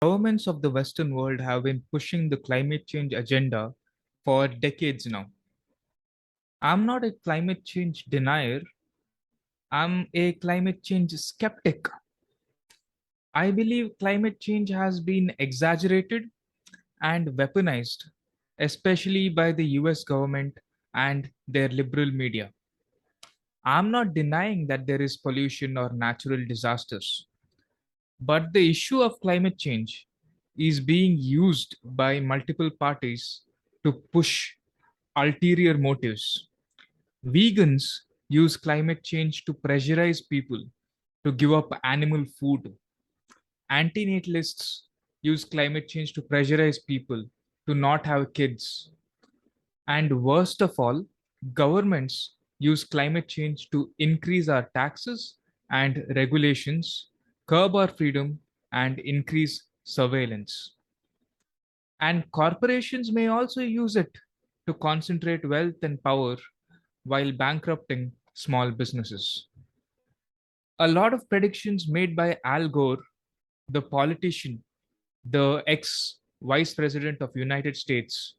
Governments of the Western world have been pushing the climate change agenda for decades now. I'm not a climate change denier, I'm a climate change skeptic. I believe climate change has been exaggerated and weaponized, especially by the US government and their liberal media. I'm not denying that there is pollution or natural disasters, but the issue of climate change is being used by multiple parties to push ulterior motives. Vegans use climate change to pressurize people to give up animal food. Antinatalists use climate change to pressurize people to not have kids. And worst of all, governments use climate change to increase our taxes and regulations, curb our freedom, and increase surveillance. And corporations may also use it to concentrate wealth and power while bankrupting small businesses. A lot of predictions made by Al Gore, the politician, the ex vice president of United States,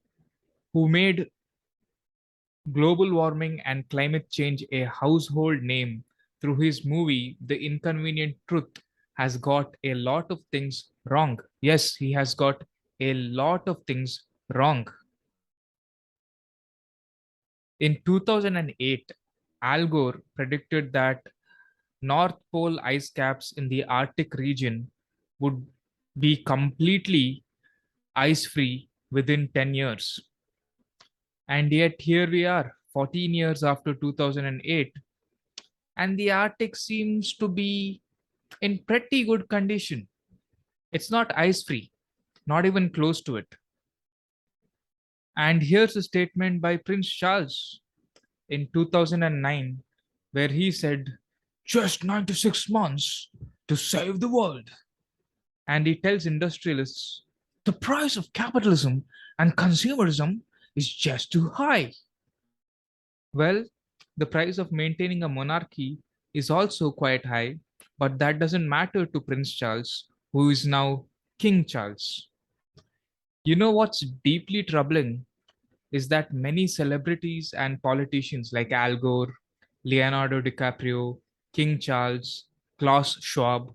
who made global warming and climate change a household name through his movie The Inconvenient Truth, has got a lot of things wrong. Yes, he has got a lot of things wrong. In 2008, Al Gore predicted that North Pole ice caps in the Arctic region would be completely ice free within 10 years. And yet, here we are, 14 years after 2008, and the Arctic seems to be in pretty good condition. It's not ice free, not even close to it. And here's a statement by Prince Charles in 2009 where he said, "Just 96 months to save the world." And he tells industrialists, "The price of capitalism and consumerism is just too high." Well, the price of maintaining a monarchy is also quite high, but that doesn't matter to Prince Charles, who is now King Charles. You know what's deeply troubling is that many celebrities and politicians like Al Gore, Leonardo DiCaprio, King Charles, Klaus Schwab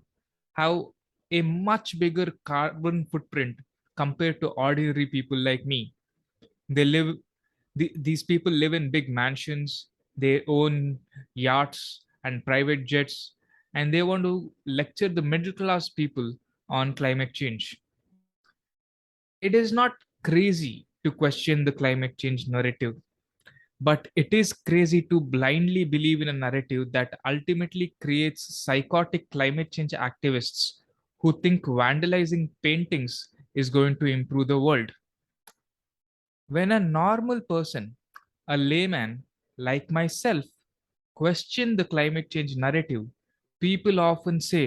have a much bigger carbon footprint compared to ordinary people like me. They live, these people live in big mansions, they own yachts and private jets, and they want to lecture the middle class people on climate change. It is not crazy to question the climate change narrative, but it is crazy to blindly believe in a narrative that ultimately creates psychotic climate change activists who think vandalizing paintings is going to improve the world. When a normal person, a layman like myself, question the climate change narrative, people often say,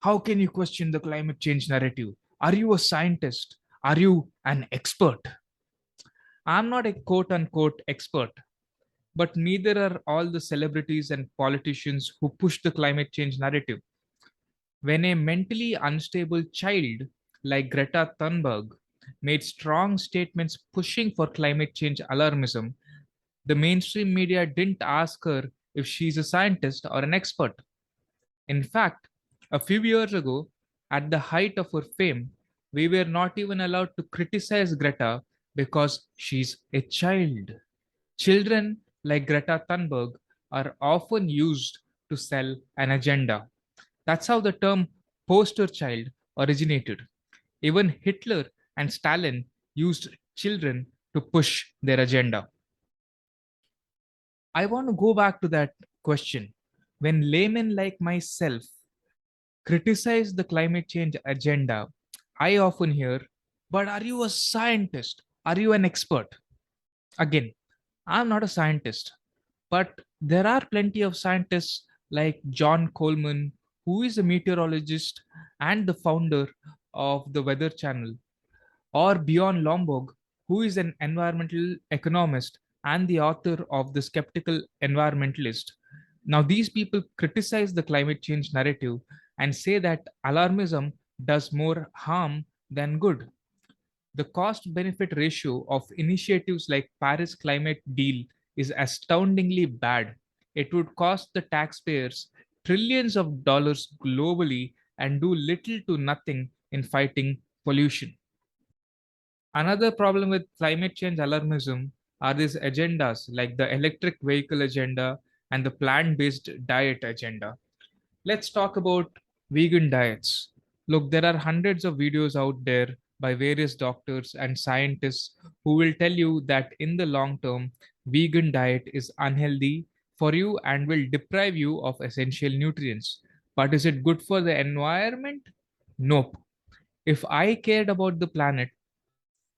"How can you question the climate change narrative? Are you a scientist? Are you an expert?" I'm not a quote unquote expert, but neither are all the celebrities and politicians who push the climate change narrative. When a mentally unstable child like Greta Thunberg made strong statements pushing for climate change alarmism, the mainstream media didn't ask her if she's a scientist or an expert. In fact, a few years ago, at the height of her fame, we were not even allowed to criticize Greta because she's a child. Children like Greta Thunberg are often used to sell an agenda. That's how the term poster child originated. Even Hitler and Stalin used children to push their agenda. I want to go back to that question. When laymen like myself criticize the climate change agenda, I often hear, "But are you a scientist? Are you an expert?" Again, I'm not a scientist, but there are plenty of scientists like John Coleman, who is a meteorologist and the founder of the Weather Channel, or Bjorn Lomborg, who is an environmental economist and the author of The Skeptical Environmentalist. Now, these people criticize the climate change narrative and say that alarmism does more harm than good. The cost benefit ratio of initiatives like Paris Climate Deal is astoundingly bad. It would cost the taxpayers trillions of dollars globally and do little to nothing in fighting pollution. Another problem with climate change alarmism are these agendas like the electric vehicle agenda and the plant based diet agenda. Let's talk about vegan diets. Look, there are hundreds of videos out there by various doctors and scientists who will tell you that in the long term, vegan diet is unhealthy for you and will deprive you of essential nutrients. But is it good for the environment? Nope. If I cared about the planet,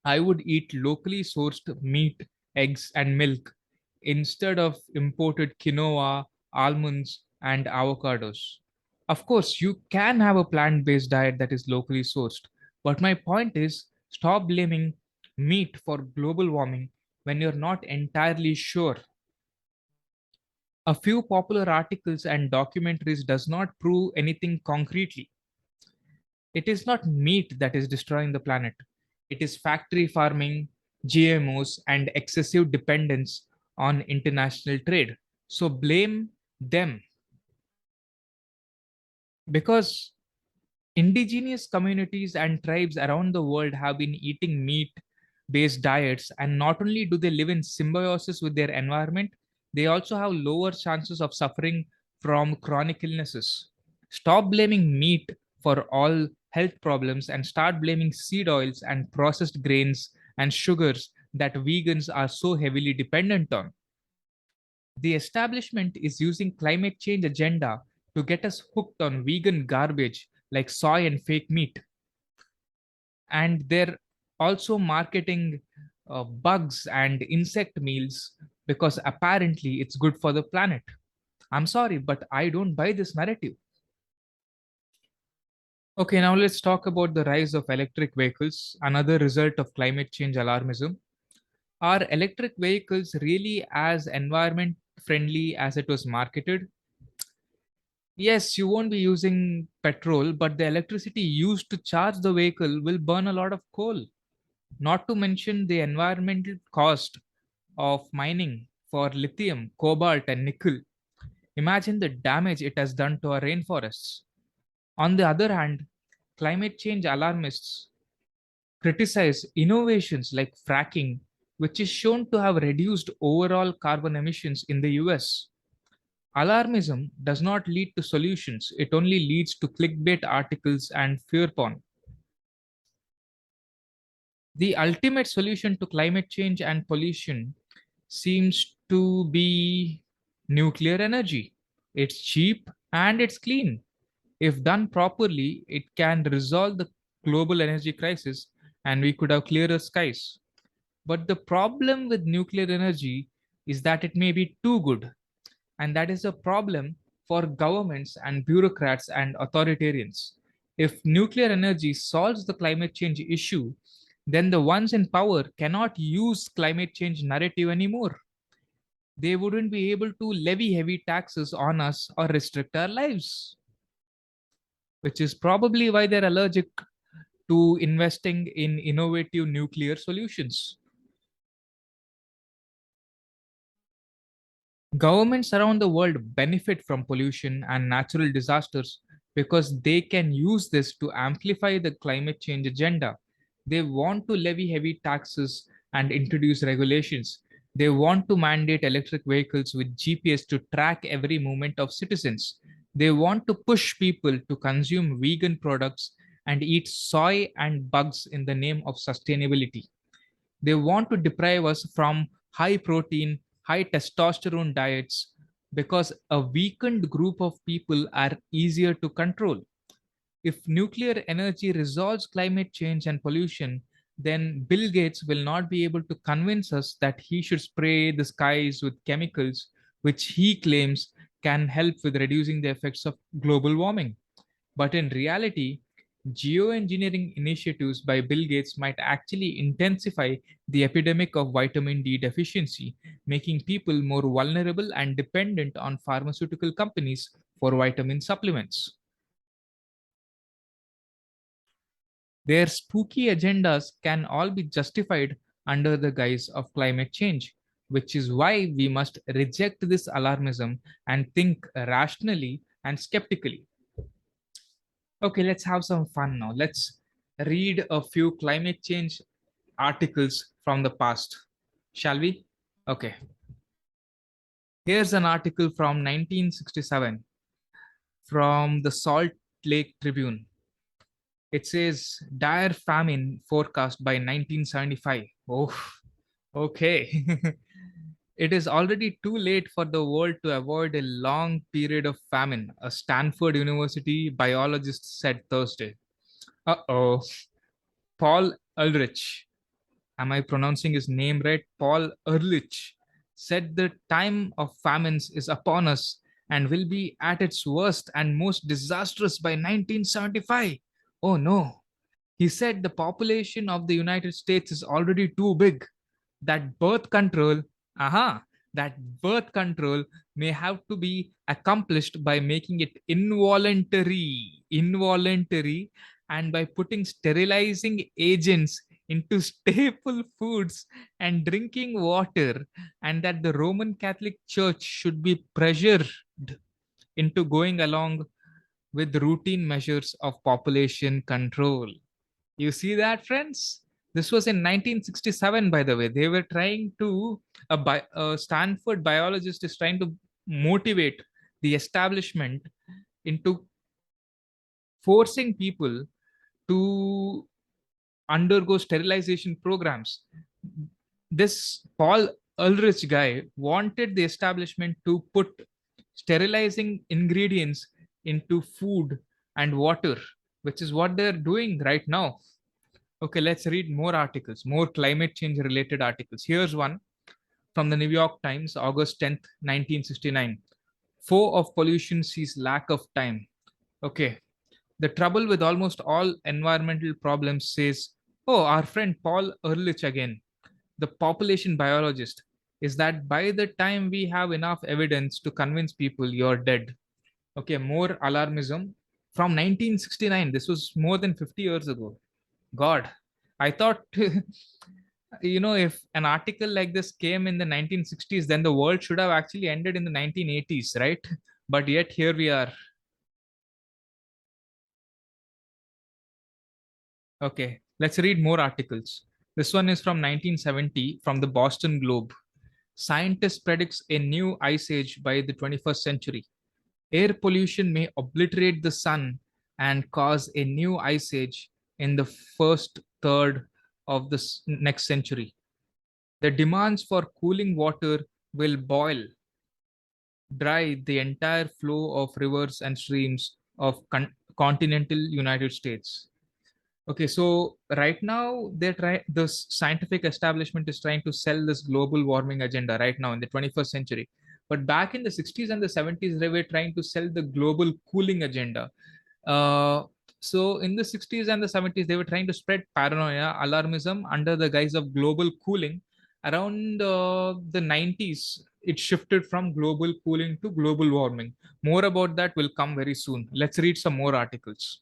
I would eat locally sourced meat, eggs, and milk instead of imported quinoa, almonds, and avocados. Of course, you can have a plant based diet that is locally sourced, but my point is stop blaming meat for global warming when you're not entirely sure. A few popular articles and documentaries does not prove anything concretely. It is not meat that is destroying the planet. It is factory farming, GMOs, and excessive dependence on international trade. So blame them because indigenous communities and tribes around the world have been eating meat based diets, and not only do they live in symbiosis with their environment, they also have lower chances of suffering from chronic illnesses. Stop blaming meat for all health problems and start blaming seed oils and processed grains and sugars that vegans are so heavily dependent on. The establishment is using climate change agenda to get us hooked on vegan garbage like soy and fake meat. And they're also marketing bugs and insect meals because apparently it's good for the planet. I'm sorry, but I don't buy this narrative. Okay, now let's talk about the rise of electric vehicles, another result of climate change alarmism. Are electric vehicles really as environment friendly as it was marketed? Yes, you won't be using petrol, but the electricity used to charge the vehicle will burn a lot of coal. Not to mention the environmental cost of mining for lithium, cobalt, and nickel. Imagine the damage it has done to our rainforests. On the other hand, climate change alarmists criticize innovations like fracking, which is shown to have reduced overall carbon emissions in the US. Alarmism does not lead to solutions, it only leads to clickbait articles and fear porn. The ultimate solution to climate change and pollution seems to be nuclear energy. It's cheap and it's clean. If done properly, it can resolve the global energy crisis and we could have clearer skies. But the problem with nuclear energy is that it may be too good, and that is a problem for governments and bureaucrats and authoritarians. If nuclear energy solves the climate change issue, then the ones in power cannot use climate change narrative anymore. They wouldn't be able to levy heavy taxes on us or restrict our lives, which is probably why they're allergic to investing in innovative nuclear solutions. Governments around the world benefit from pollution and natural disasters because they can use this to amplify the climate change agenda. They want to levy heavy taxes and introduce regulations. They want to mandate electric vehicles with GPS to track every movement of citizens. They want to push people to consume vegan products and eat soy and bugs in the name of sustainability. They want to deprive us from high protein, high testosterone diets because a weakened group of people are easier to control. If nuclear energy resolves climate change and pollution, then Bill Gates will not be able to convince us that he should spray the skies with chemicals which he claims can help with reducing the effects of global warming. But in reality, geoengineering initiatives by Bill Gates might actually intensify the epidemic of vitamin D deficiency, making people more vulnerable and dependent on pharmaceutical companies for vitamin supplements. Their spooky agendas can all be justified under the guise of climate change, which is why we must reject this alarmism and think rationally and skeptically. Okay, let's have some fun now. Let's read a few climate change articles from the past. Shall we? Okay. Here's an article from 1967 from the Salt Lake Tribune. It says dire famine forecast by 1975. Oh, okay. It is already too late for the world to avoid a long period of famine, a Stanford University biologist said Thursday. Uh oh. Paul Ulrich, am I pronouncing his name right? Paul Ehrlich said the time of famines is upon us and will be at its worst and most disastrous by 1975. Oh no. He said the population of the United States is already too big, that birth control, aha, that birth control may have to be accomplished by making it involuntary, and by putting sterilizing agents into staple foods and drinking water, and that the Roman Catholic Church should be pressured into going along with routine measures of population control. You see that, friends? This was in 1967, by the way. They were trying to, a Stanford biologist is trying to motivate the establishment into forcing people to undergo sterilization programs. This Paul Ulrich guy wanted the establishment to put sterilizing ingredients into food and water, which is what they're doing right now. Okay, let's read more articles, more climate change related articles. Here's one from the New York Times, August 10th, 1969. Foe of pollution sees lack of time. Okay, the trouble with almost all environmental problems, says, oh, our friend Paul Ehrlich again, the population biologist, is that by the time we have enough evidence to convince people, you're dead. Okay, more alarmism from 1969. This was more than 50 years ago. God, I thought, if an article like this came in the 1960s, then the world should have actually ended in the 1980s, right? But yet here we are. Okay, let's read more articles. This one is from 1970 from the Boston Globe. Scientist predicts a new ice age by the 21st century. Air pollution may obliterate the sun and cause a new ice age in the first third of the next century. The demands for cooling water will boil dry the entire flow of rivers and streams of continental United States. Okay, so right now the scientific establishment is trying to sell this global warming agenda right now in the 21st century. But back in the 60s and the 70s, they were trying to sell the global cooling agenda. Uh, so in the 60s and the 70s, they were trying to spread paranoia, alarmism under the guise of global cooling. Around the 90s, it shifted from global cooling to global warming. More about that will come very soon. Let's read some more articles.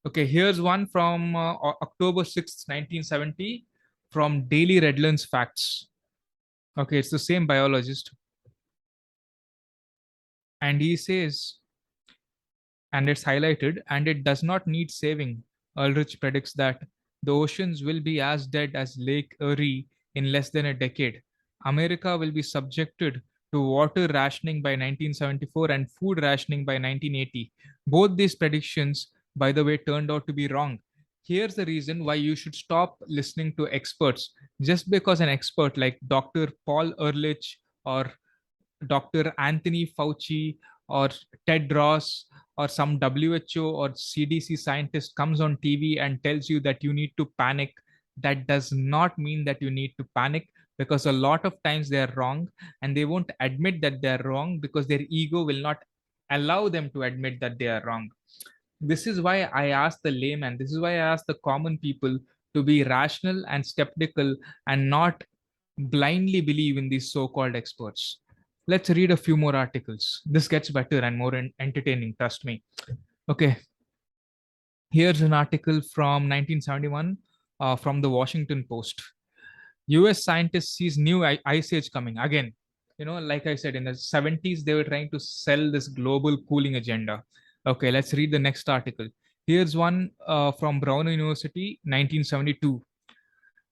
Okay, here's one from October 6th, 1970, from Daily Redlands Facts. Okay, it's the same biologist. And he says, and it's highlighted, and it does not need saving. Ulrich predicts that the oceans will be as dead as Lake Erie in less than a decade. America will be subjected to water rationing by 1974 and food rationing by 1980. Both these predictions, by the way, turned out to be wrong. Here's the reason why you should stop listening to experts. Just because an expert like Dr. Paul Ehrlich or Dr. Anthony Fauci or Ted Ross or some WHO or CDC scientist comes on TV and tells you that you need to panic, that does not mean that you need to panic, because a lot of times they are wrong, and they won't admit that they are wrong because their ego will not allow them to admit that they are wrong. This is why I ask the layman, this is why I ask the common people to be rational and skeptical and not blindly believe in these so-called experts. Let's read a few more articles. This gets better and more entertaining, trust me. Okay. Here's an article from 1971 from the Washington Post. US scientists sees new ice age coming again. Like I said, in the 70s, they were trying to sell this global cooling agenda. Okay, let's read the next article. Here's one from Brown University, 1972.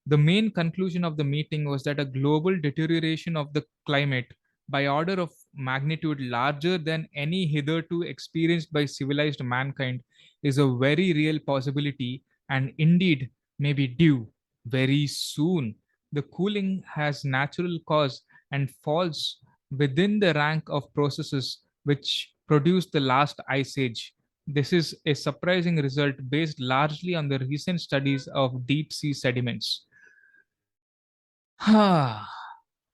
The main conclusion of the meeting was that a global deterioration of the climate by order of magnitude larger than any hitherto experienced by civilized mankind is a very real possibility and indeed may be due very soon. The cooling has natural cause and falls within the rank of processes which produced the last ice age. This is a surprising result based largely on the recent studies of deep sea sediments.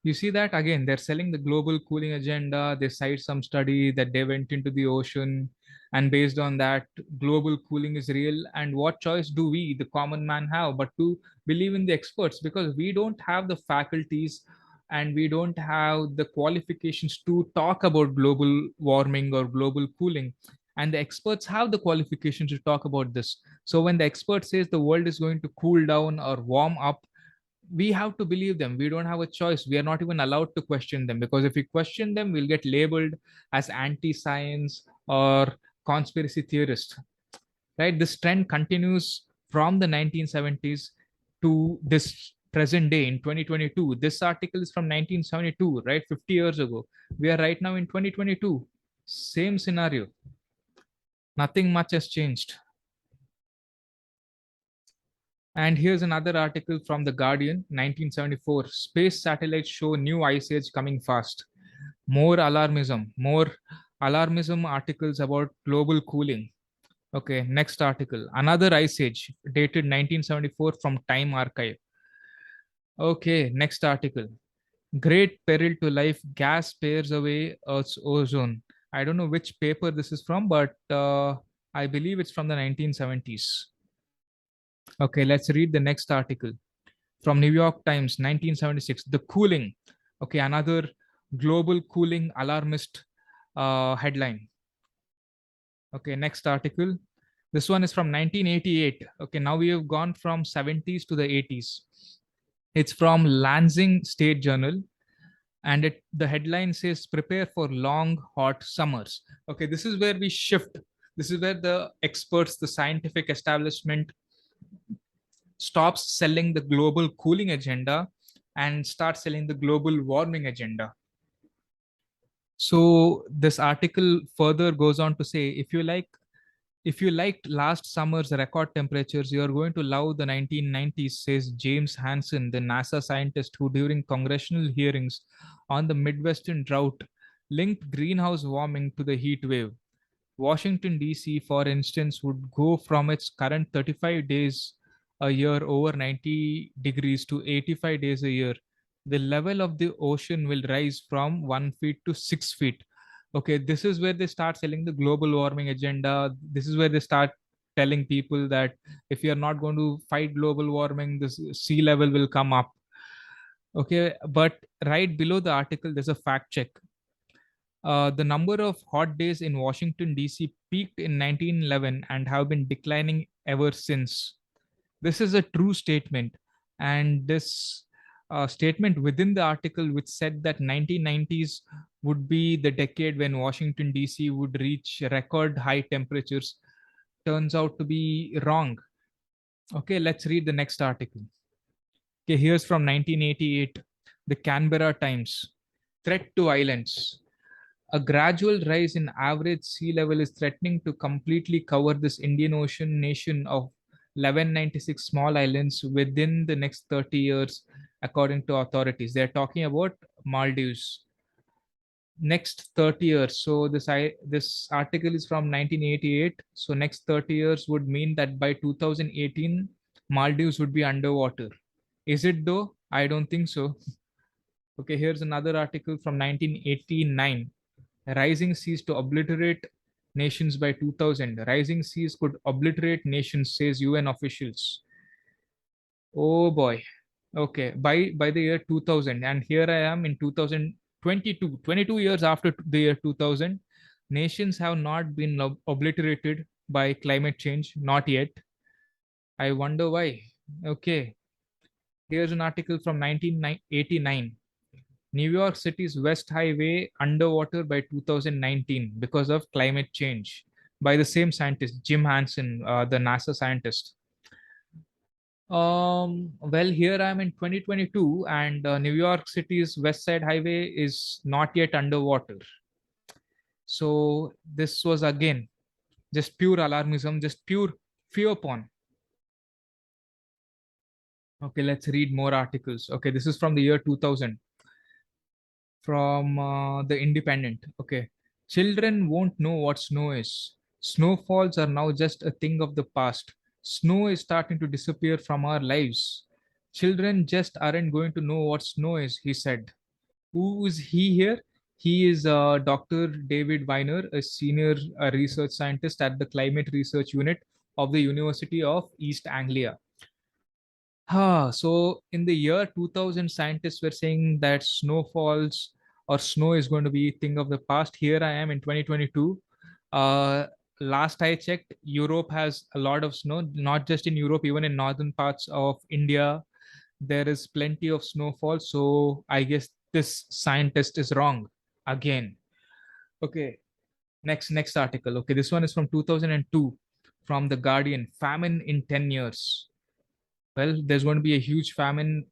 You see that again, they're selling the global cooling agenda. They cite some study that they went into the ocean, and based on that, global cooling is real. And what choice do we, the common man, have but to believe in the experts? Because we don't have the faculties and we don't have the qualifications to talk about global warming or global cooling. And the experts have the qualifications to talk about this. So when the expert says the world is going to cool down or warm up, we have to believe them. We don't have a choice. We are not even allowed to question them, because if we question them, we'll get labeled as anti-science or conspiracy theorist. Right? This trend continues from the 1970s to this present day in 2022. This article is from 1972, right? 50 years ago. We are right now in 2022. Same scenario. Nothing much has changed. And here's another article from The Guardian, 1974. Space satellites show new ice age coming fast. More alarmism articles about global cooling. Okay, next article. Another ice age, dated 1974 from Time Archive. Okay, next article. Great peril to life, gas tears away Earth's ozone. I don't know which paper this is from, but I believe it's from the 1970s. Okay, let's read the next article from New York Times, 1976. The cooling. Okay, another global cooling alarmist headline. Okay, next article. This one is from 1988. Okay, now we have gone from 70s to the 80s. It's from Lansing State Journal, and the headline says prepare for long hot summers. Okay, this is where we shift. This is where the experts, the scientific establishment, stops selling the global cooling agenda and starts selling the global warming agenda. So this article further goes on to say, if you liked last summer's record temperatures, you are going to love the 1990s, says James Hansen, the NASA scientist who during congressional hearings on the Midwestern drought linked greenhouse warming to the heat wave. Washington, D.C., for instance, would go from its current 35 days a year over 90 degrees to 85 days a year. The level of the ocean will rise from 1 feet to 6 feet. Okay, this is where they start selling the global warming agenda. This is where they start telling people that if you're not going to fight global warming, the sea level will come up. Okay, but right below the article, there's a fact check. The number of hot days in Washington, D.C. peaked in 1911 and have been declining ever since. This is a true statement. And this statement within the article, which said that 1990s would be the decade when Washington, D.C. would reach record high temperatures, turns out to be wrong. Okay, let's read the next article. Okay, here's from 1988, the Canberra Times. Threat to islands. A gradual rise in average sea level is threatening to completely cover this Indian Ocean nation of 1196 small islands within the next 30 years, according to authorities. They're talking about Maldives. Next 30 years. So this article is from 1988. So next 30 years would mean that by 2018, Maldives would be underwater. Is it though? I don't think so. Okay, here's another article from 1989. Rising seas to obliterate nations by 2000. Rising seas could obliterate nations, says UN officials. Oh boy. Okay, by the year 2000, and here I am in 2022, 22 years after the year 2000. Nations have not been obliterated. by climate change? Not yet. I wonder why. Okay, here's an article from 1989. New York City's West Highway underwater by 2019 because of climate change, by the same scientist, Jim Hansen, the NASA scientist. Well, here I am in 2022, and New York City's West Side Highway is not yet underwater. So this was again just pure alarmism, just pure fear porn. Okay, let's read more articles. Okay, this is from the year 2000 from the Independent. Okay, children won't know what snow is. Snowfalls are now just a thing of the past. Snow is starting to disappear from our lives. Children just aren't going to know what snow is, he said. Who is he here? He is Dr. David Weiner, a senior research scientist at the Climate Research Unit of the University of East Anglia. So in the year 2000, scientists were saying that snowfalls or snow is going to be a thing of the past. Here I am in 2022. Uh, Last I checked, Europe has a lot of snow, not just in Europe, even in northern parts of India, there is plenty of snowfall. So I guess this scientist is wrong again. Okay, next article. Okay, this one is from 2002 from The Guardian. Famine in 10 years. Well, there's going to be a huge famine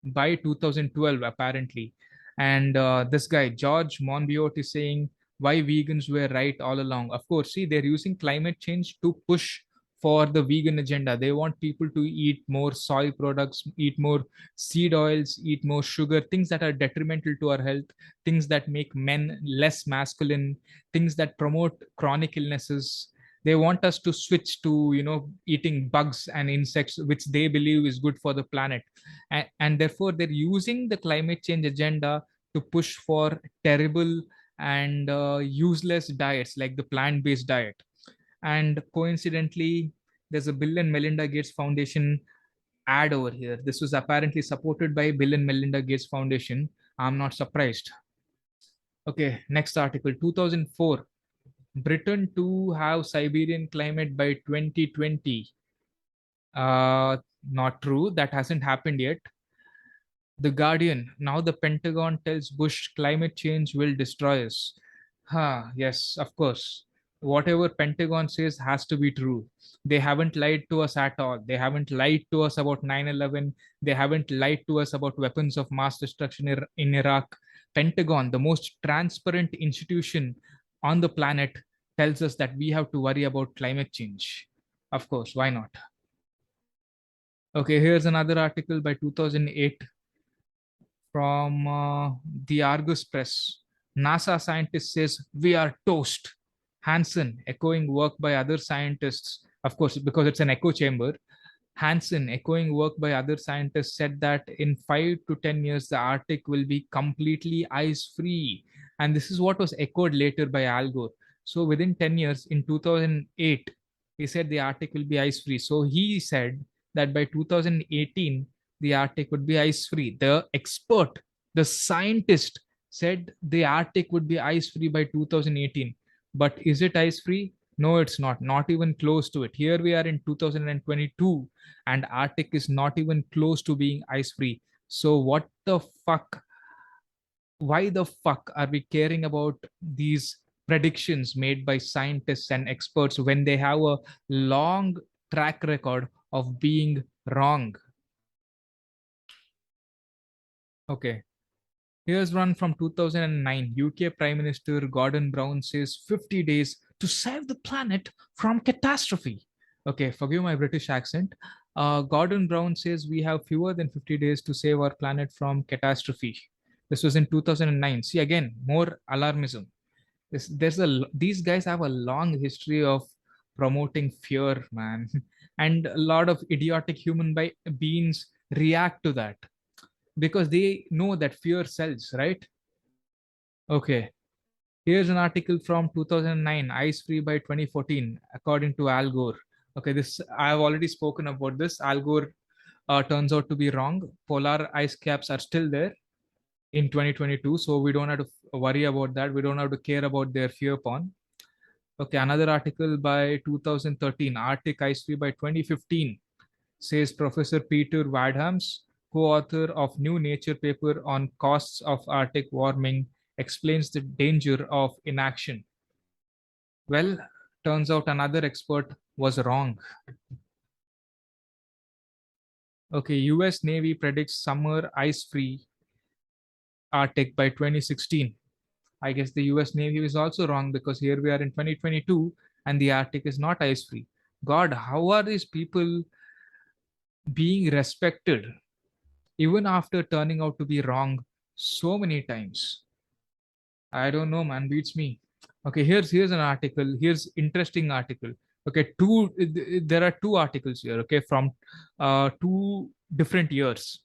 by 2012 apparently, and this guy George Monbiot is saying why vegans were right all along. Of course, see, they're using climate change to push for the vegan agenda. They want people to eat more soy products, eat more seed oils, eat more sugar, things that are detrimental to our health, things that make men less masculine, things that promote chronic illnesses. They want us to switch to, eating bugs and insects, which they believe is good for the planet. And therefore they're using the climate change agenda to push for terrible and useless diets like the plant-based diet. And coincidentally, there's a Bill and Melinda Gates Foundation ad over here. This was apparently supported by Bill and Melinda Gates Foundation. I'm not surprised. Okay, next article. 2004, Britain to have Siberian climate by 2020. Not true. That hasn't happened yet. The Guardian. Now the Pentagon tells Bush climate change will destroy us. Yes, of course. Whatever Pentagon says has to be true. They haven't lied to us at all. They haven't lied to us about 9/11. They haven't lied to us about weapons of mass destruction in Iraq. Pentagon, the most transparent institution on the planet, tells us that we have to worry about climate change. Of course, why not? Okay, here's another article by 2008 from the Argus Press. NASA scientist says we are toast. Hansen, echoing work by other scientists, of course, because it's an echo chamber. Hansen, echoing work by other scientists, said that in 5 to 10 years, the Arctic will be completely ice free. And this is what was echoed later by Al Gore. So within 10 years, in 2008, he said the Arctic will be ice free. So he said that by 2018, the Arctic would be ice free. The expert, the scientist said the Arctic would be ice free by 2018. But is it ice free? No, it's not. Not even close to it. Here we are in 2022, and Arctic is not even close to being ice free. So what the fuck? Why the fuck are we caring about these predictions made by scientists and experts when they have a long track record of being wrong? Okay. Here's one from 2009. UK Prime Minister Gordon Brown says 50 days to save the planet from catastrophe. Okay, forgive my British accent. Gordon Brown says we have fewer than 50 days to save our planet from catastrophe. This was in 2009. See, again, more alarmism. These guys have a long history of promoting fear, man. And a lot of idiotic beings react to that because they know that fear sells, right? Okay, here's an article from 2009, Ice Free by 2014, according to Al Gore. Okay, this I have already spoken about this. Al Gore turns out to be wrong. Polar ice caps are still there in 2022, so we don't have to worry about that. We don't have to care about their fear porn. Okay, another article by 2013, Arctic ice free by 2015, says Professor Peter Wadhams, co-author of new Nature paper on costs of Arctic warming, explains the danger of inaction. Well, turns out another expert was wrong. Okay, US Navy predicts summer ice-free Arctic by 2016. I guess the US Navy is also wrong because here we are in 2022 and the Arctic is not ice-free. God, how are these people being respected even after turning out to be wrong so many times? I don't know, man. Beats me. Okay, here's an article. Here's interesting article. Okay, there are two articles here. Okay, from two different years.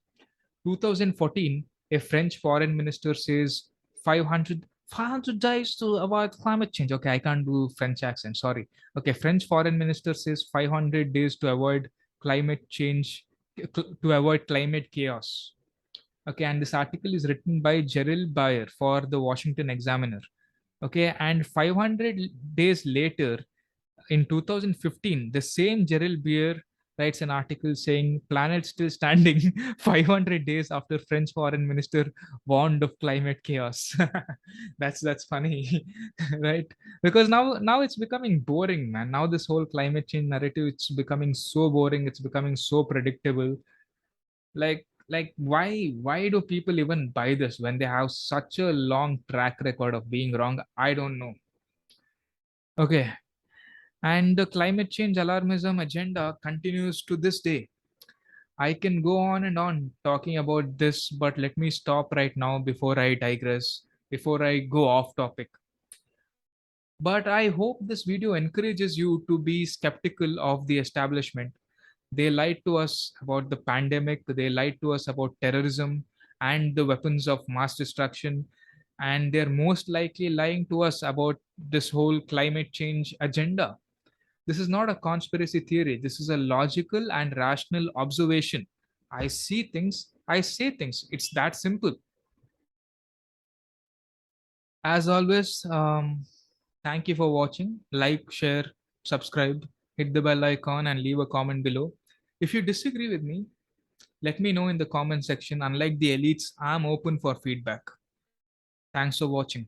2014, a French foreign minister says 500 days to avoid climate change. Okay, I can't do French accent. Sorry. Okay, French foreign minister says 500 days to avoid climate change, to avoid climate chaos. Okay, and this article is written by Gerald Bayer for the Washington Examiner. Okay, and 500 days later, in 2015, the same Gerald Bayer writes an article saying planet still standing 500 days after French foreign minister warned of climate chaos. That's funny, right? Because now it's becoming boring, man. Now this whole climate change narrative, it's becoming so boring. It's becoming so predictable. Why do people even buy this when they have such a long track record of being wrong? I don't know. Okay, and the climate change alarmism agenda continues to this day. I can go on and on talking about this, but let me stop right now before I digress, before I go off topic. But I hope this video encourages you to be skeptical of the establishment. They lied to us about the pandemic, they lied to us about terrorism and the weapons of mass destruction, and they're most likely lying to us about this whole climate change agenda. This is not a conspiracy theory, this is a logical and rational observation. I see things, I say things. It's that simple. As always, thank you for watching. Like, share, subscribe, hit the bell icon, and leave a comment below. If you disagree with me, let me know in the comment section. Unlike the elites, I'm open for feedback. Thanks for watching.